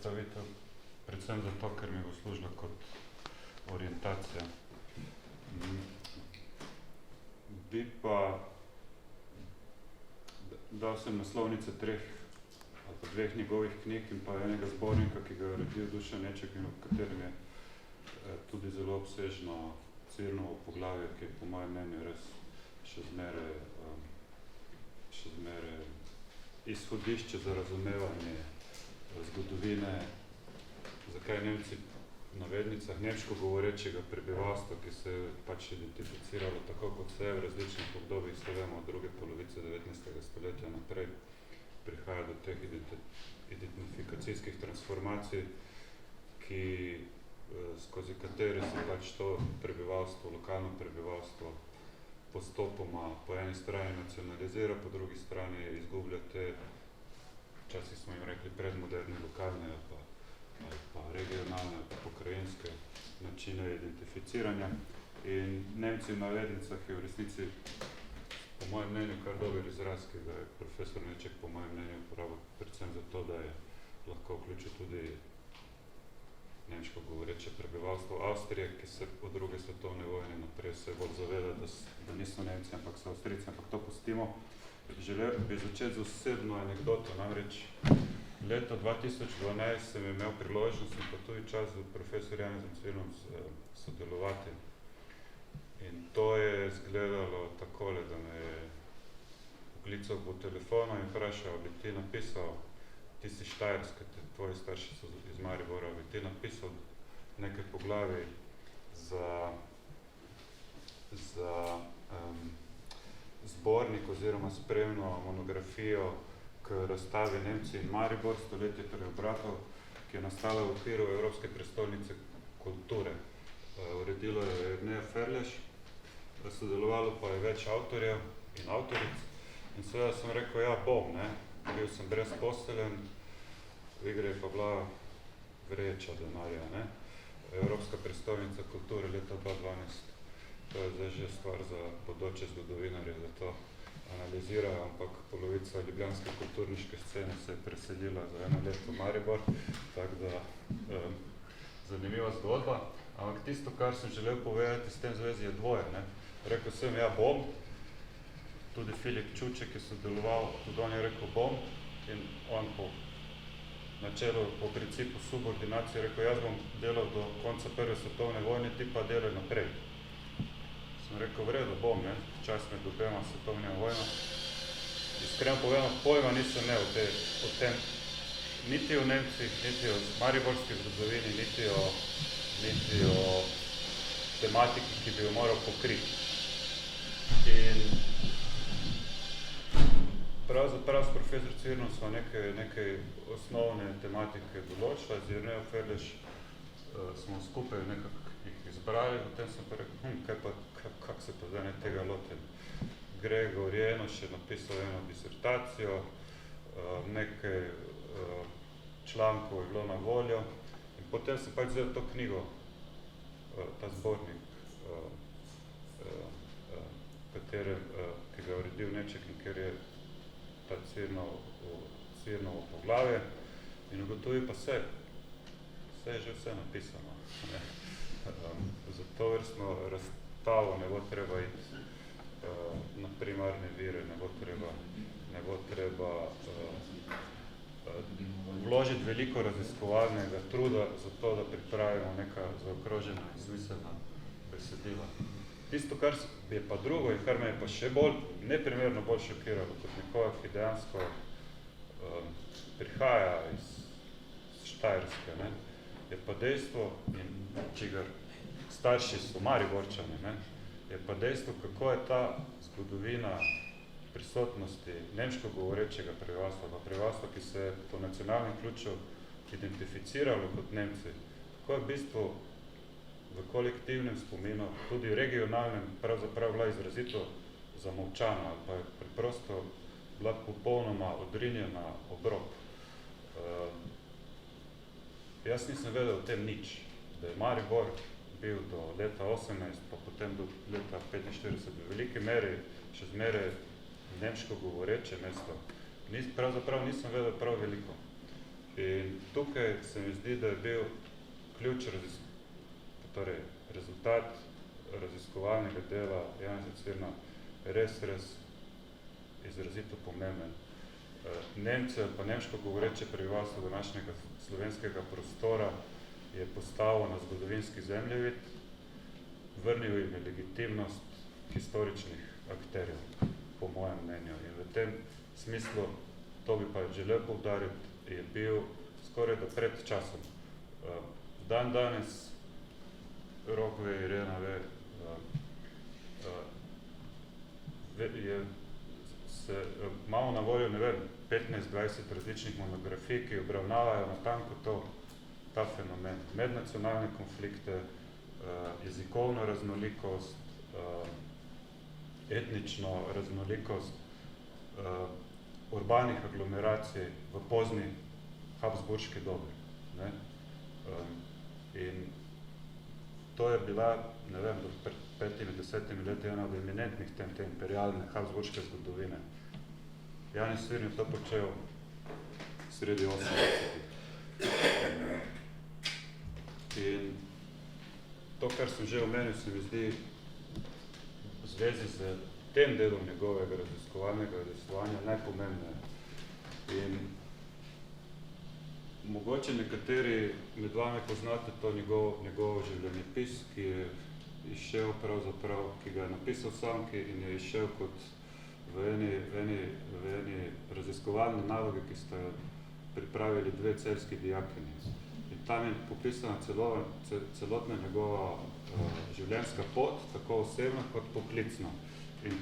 predstavitev, predvsem zato, ker mi bo služila kot orientacija. Bi pa dal sem naslovnice treh ali pa dveh njegovih knjig in pa enega zbornika, ki ga je uredil Dušan Neček in v katerem je tudi zelo obsežno Cirnovo poglavje, ki je po mojem mnenju res še zmeraj izhodišče za razumevanje zgodovine, zakaj Nemci v navednicah nemško govorečega prebivalstva, ki se je pač identificiralo tako kot se v različnih obdobjih, se vemo, od druge polovice 19. stoletja naprej prihaja do teh identifikacijskih transformacij, ki skozi katere se pač to prebivalstvo, lokalno prebivalstvo postopoma po eni strani nacionalizira, po drugi strani izgublja te, včasih smo jim rekli predmoderne lokalne ali pa regionalne ali pa pokrajinske načine identificiranja. In Nemci v navednicah je v resnici po mojem mnenju kar dober izraz, ki ga je profesor Neček po mojem mnenju uporabil predvsem zato, da je lahko vključil tudi nemško govoreče prebivalstvo Avstrije, ki se po druge svetovne vojne naprej se bolj zaveda, da niso Nemci, ampak so Avstrijci, ampak to pustimo. Želel bi začeti z osebno anekdoto, namreč leto 2012 sem imel priložnost in pa tudi čas z profesor Janezom Cvilom sodelovati. In to je izgledalo takole, da me je poklical po telefonu in vprašal, bi ti napisal, ti si Štajerska, tvoji starši so iz Maribora, bi ti napisal nekaj poglavij za zbornik oziroma spremno monografijo k razstavi Nemci in Maribor, stoletje preobratov, ki je nastala v okviru Evropske prestolnice kulture. Uredilo je Jernej Ferleš, sodelovalo pa je več avtorjev in avtoric. In seveda sem rekel, ja, bom, ne. Bil sem brezposeljen, v igri je pa bila vreča denarja, ne. Evropska prestolnica kulture leta 2012. To je zdaj že stvar za bodoče zgodovinarje, da to analizirajo, ampak polovica ljubljanske kulturniške scene se je preselila za eno leto v Maribor, tako da zanimiva zgodba. Ampak tisto, kar sem želel povedati s tem zvezi, je dvoje, ne. Rekel sem, ja, bom, tudi Filip Čuček je sodeloval, tudi on je rekel bom in on po načelu, po principu subordinacije rekel, jaz bom delal do konca prve svetovne vojne, ti pa delaj naprej. Sem rekel, v redu, bom, ne, čas med obema svetovnima vojna. Iskreno povedano, pojma nisem imel o tem, niti o Nemcih, niti o mariborski zgodovini, niti o tematiki, ki bi jo moral pokriti. In pravzaprav s profesor Cirnom smo nekaj osnovne tematike določila, z Jernejo Ferleš smo skupaj nekako jih izbrali, potem sem pa rekel, kako se pa zdaj tega lotim. Gregor Jenoš je napisal eno disertacijo, nekaj člankov je bilo na voljo in potem sem pač vzel to knjigo, ta zbornik, ki ga je uredil Neček in ker je ta Cirnovo poglavje in ugotovil pa se je že vse napisano. Za to vrstno razstavo ne bo treba iti na primarne vire, ne bo treba vložiti veliko raziskovalnega truda za to, da pripravimo neka zaokrožena in smiselna besedila. Tisto, kar je pa drugo in kar me je pa še bolj, neprimerno bolj šokiralo, kot nekoga, ki dejansko prihaja iz Štajerske, ne, je pa dejstvo, in čigar starši so Mariborčani, ne, je pa dejstvo, kako je ta zgodovina prisotnosti nemško govorečega prebivalstva, pa prebivalstva, ki se je po nacionalnem ključu identificiralo kot Nemci, kako je v bistvu v kolektivnem spominu, tudi regionalnem, pravzaprav bila izrazito zamolčana, ali pa je preprosto bila popolnoma odrinjena ob rob. Jaz nisem vedel o tem nič, da je Maribor bil do leta 18, pa potem do leta 45 v veliki meri še zmeraj nemško govoreče mesto. Pravzaprav nisem vedel prav veliko. In tukaj se mi zdi, da je bil ključ torej rezultat raziskovalnega dela Janeza Cvirna res izrazito pomemben. Nemce pa nemško govoreče prebivalstvo današnjega slovenskega prostora je postavil na zgodovinski zemljevid, vrnil jim je legitimnost historičnih akterjev, po mojem mnenju. In v tem smislu, to bi pa želel poudariti, je bil skoraj da pred časom. Dan danes Rok ve, Irena ve, imamo na voljo, ne vem, 15-20 različnih monografij, ki obravnavajo natanko ta fenomen. Mednacionalne konflikte, jezikovno raznolikost, etnično raznolikost, urbanih aglomeracij v pozni habsburški dobi. Ne? In to je bila, ne vem, pred 5-10 leti ena od eminentnih tem te imperialne habsburške zgodovine. Janez Cvirn je to počel sredi 80-ih. In to, kar sem že omenil, se mi zdi v zvezi z tem delom njegovega raziskovalnega raziskovanja najpomembneje. In mogoče nekateri med vami poznate to njegov življenjepis, ki je izšel pravzaprav, ki ga je napisal sam, in je izšel kot v eni raziskovalni nalogi, ki sta jo pripravili dve celjski dijakinji. In tam je popisana celotna njegova življenjska pot, tako osebna kot poklicna. In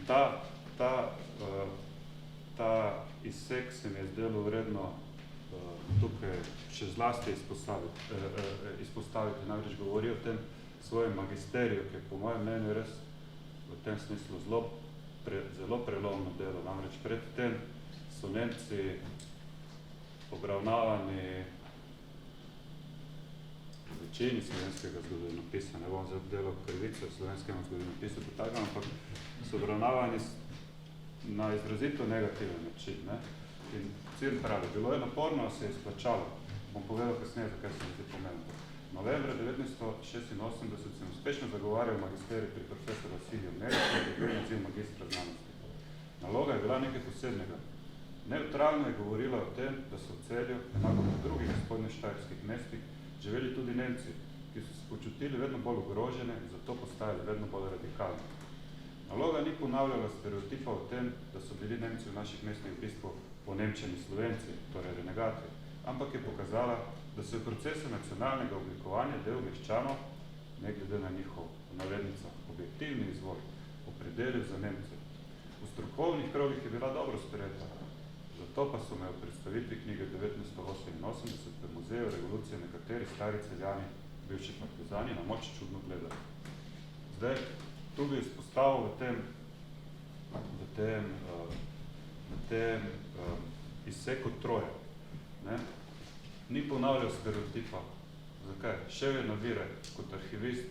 ta izsek se mi je zdelo vredno tukaj še zlasti izpostaviti. Namreč govori o tem svojem magisteriju, ki je po mojem mnenju res v tem smislu zelo prelomno delo. Namreč pred tem so Nemci obravnavani v večini slovenskega zgodovinopisa, ne bom zdaj delal krivice v slovenskem zgodovinopisu, ampak so obravnavani na izrazito negativen način. Ne? In Cvirn pravi, bilo je naporno, se je izplačalo. Bom povedal kasneje, zakaj se mi zdi pomembno. Novembra 1986 sem uspešno zagovarjal magisterij pri profesor Vasiliju Meriču, ki je bil naziv magistra znanosti. Naloga je bila nekaj posebnega. Nevtralno je govorila o tem, da so v Celju, enako kot drugih spodnještajerskih mestih, živeli tudi Nemci, ki so se počutili vedno bolj ogrožene in zato postajali vedno bolj radikalni. Naloga ni ponavljala stereotipa o tem, da so bili Nemci v naših mestnih v bistvu ponemčeni Slovenci, torej renegati, ampak je pokazala, da se v procesu nacionalnega oblikovanja del meščanov, ne glede na njihov v navednicah objektivni izvor, opredelil za Nemce. V strokovnih krogih je bila dobro sprejeta, zato pa so me v predstavitvi knjige 1988 v Muzeju revolucije nekateri stari Celjani, bivši partizani, na moč čudno gledali. Zdaj, tu bi izpostavil v tem izseku troje. Ne? Ni ponavljal stereotipa. Zakaj? Šel je na vire kot arhivist,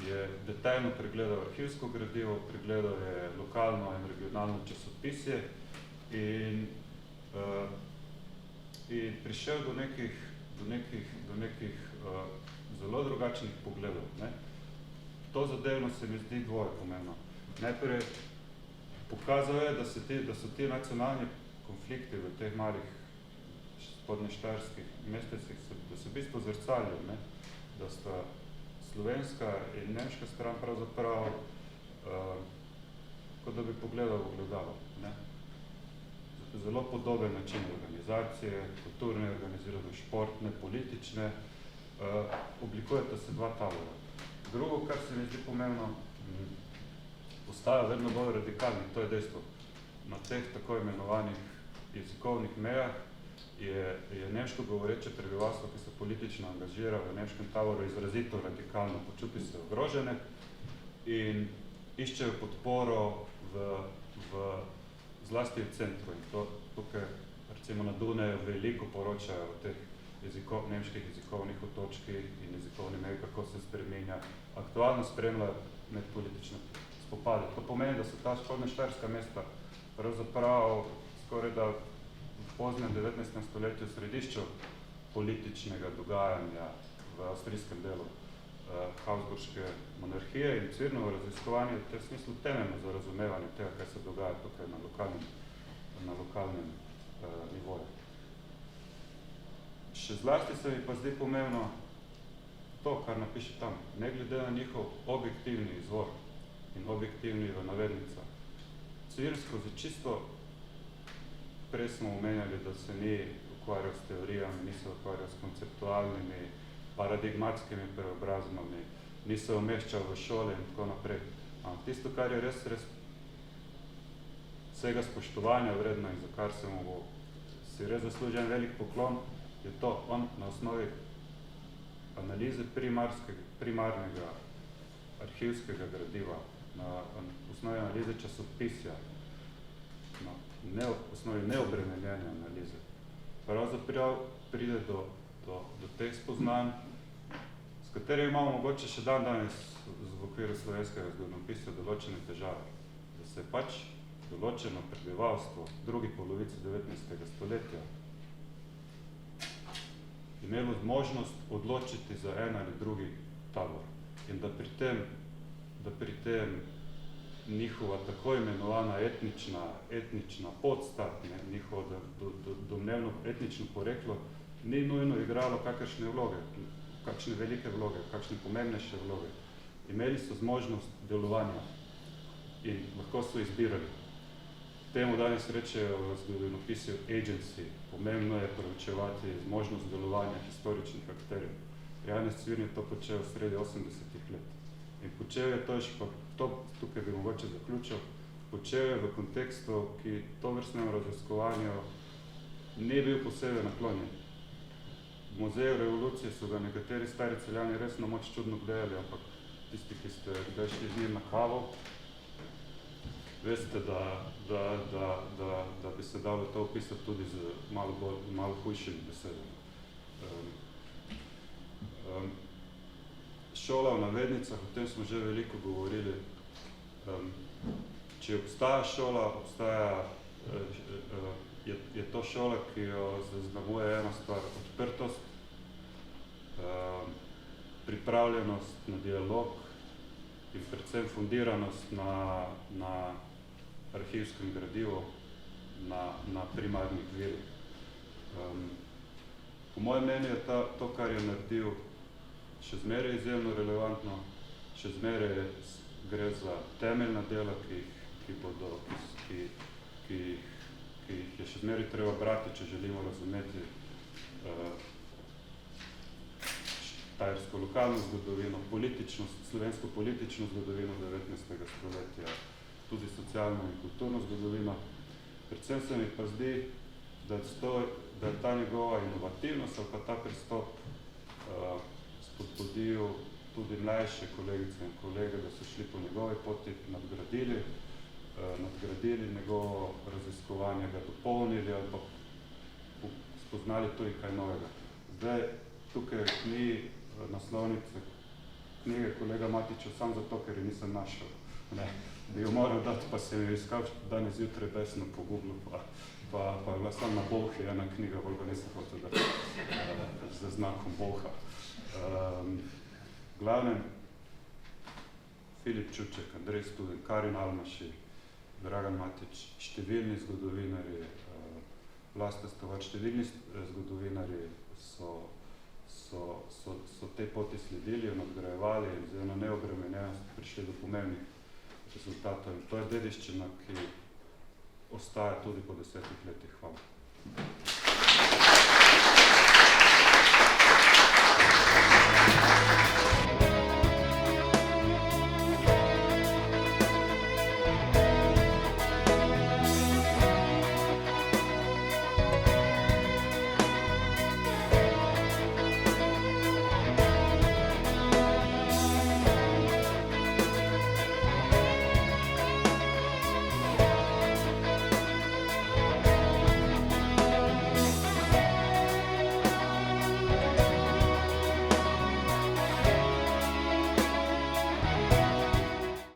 je detaljno pregledal arhivsko gradivo, pregledal je lokalno in regionalno časopisje in prišel do nekih zelo drugačnih pogledov. Ne? To zadevno se mi zdi dvoje pomembno. Najprej pokazal je, da so ti nacionalni konflikti v teh malih spodnještajerskih mestecih, da se v bistvu zrcalijo, ne? Da sta slovenska in nemška stran pravzaprav kot da bi pogledal v ogledalo. Ne? Zelo podoben način organizacije, kulturne organizirane, športne, politične, oblikujeta se dva tabora. Drugo, kar se mi zdi pomembno, postaja vedno bolj radikalni, to je dejstvo. Na teh tako imenovanih jezikovnih mejah je nemško govoreče prebivalstvo, ki se politično angažira v nemškem taboru, izrazito radikalno, počuti se ogrožene in iščejo podporo zlasti v centru. In tukaj, recimo na Dunaju, veliko poročajo o teh nemških jezikovnih otočkih in jezikovni meji, kako se spreminja. Aktualno spremljajo medpolitične spopade. To pomeni, da so ta spodnještajerska mesta pravzaprav skoraj da poznem 19. stoletju v središču političnega dogajanja v avstrijskem delu Habsburške monarhije in Cirnovo raziskovanje v tem smislu temeljno za razumevanje tega, kaj se dogaja tukaj na lokalnem nivoju. Še zlasti se mi pa zdaj pomembno to, kar napiše tam, ne glede na njihov objektivni izvor in objektivni v navednicah. Cir skozi čisto, prej smo omenjali, da se ni ukvarjal s teorijami, ni se ukvarjal s konceptualnimi, paradigmatskimi preobrazbami, ni se umeščal v šole in tako naprej. Ampak tisto, kar je res vsega spoštovanja vredno in za kar se mu si res zaslužen velik poklon, je to, on na osnovi analize primarnega arhivskega gradiva, na osnovi analize časopisja, na osnovi neobremenjene analize, pravzaprav pride do teh spoznanj, s katerimi imamo mogoče še danes v okviru slovenskega zgodovinopisja določene težave, da se pač določeno prebivalstvo v drugi polovici 19. stoletja imelo možnost odločiti za en ali drugi tabor in da pri tem njihova tako imenovana etnična podstat, njihovo domnevno etnično poreklo, ni nujno igralo kakršne vloge, kakšne velike vloge, kakšne pomembnejše vloge. Imeli so zmožnost delovanja in lahko so izbirali. Temu danes rečejo v zgodovinopisju agency, pomembno je preučevati zmožnost delovanja historičnih akterjev. Janez Cvirn je to počel sredi 80-ih let. In počel je to, tukaj bi mogoče zaključil, počel je v kontekstu, ki tovrstnemu raziskovanju ni bil posebej naklonjen. V Muzeju revolucije so ga nekateri stari Celjani res na moč čudno gledali, ampak tisti, ki ste kdaj šli z njim na kavo, veste, da bi se dalo to opisati tudi z malo hujšimi besedami. Šola v navednicah, o tem smo že veliko govorili. Če obstaja šola, je to šola, ki jo zaznamuje ena stvar, odprtost, pripravljenost na dialog in predvsem fundiranost na arhivskem gradivu, na primarnih virih. Po mojem mnenju je to, kar je naredil, še zmeraj izjemno relevantno, še zmeraj gre za temeljna dela, ki jih je še zmeraj treba brati, če želimo razumeti štajersko lokalno zgodovino, slovensko politično zgodovino 19. stoletja, tudi socialno in kulturno zgodovino. Predvsem se mi pa zdi, da je ta njegova inovativnost ali pa ta pristop spodbudil tudi mlajše kolegice in kolege, da so šli po njegovi poti, nadgradili njegovo raziskovanje, ga dopolnili ali pa spoznali tudi kaj novega. Zdaj, tukaj ni naslovnice knjige kolega Matiča sam zato, ker jo nisem našel. Bi jo moral dati, pa sem jo iskal danes zjutraj besno po Googlu, pa je bila sam na Bolhi ena knjiga, bolj pa nisem hotel dati z znakom Bolha. Glavnem, Filip Čuček, Andrej Studen, Karin Almaši, Dragan Matič, številni zgodovinarji, Vlasta Stovar, številni zgodovinarji so te poti sledili, nadgrajevali in z eno neobremenjenost prišli do pomembnih rezultatov. In to je dediščina, ki ostaja tudi po 10 letih. Hvala.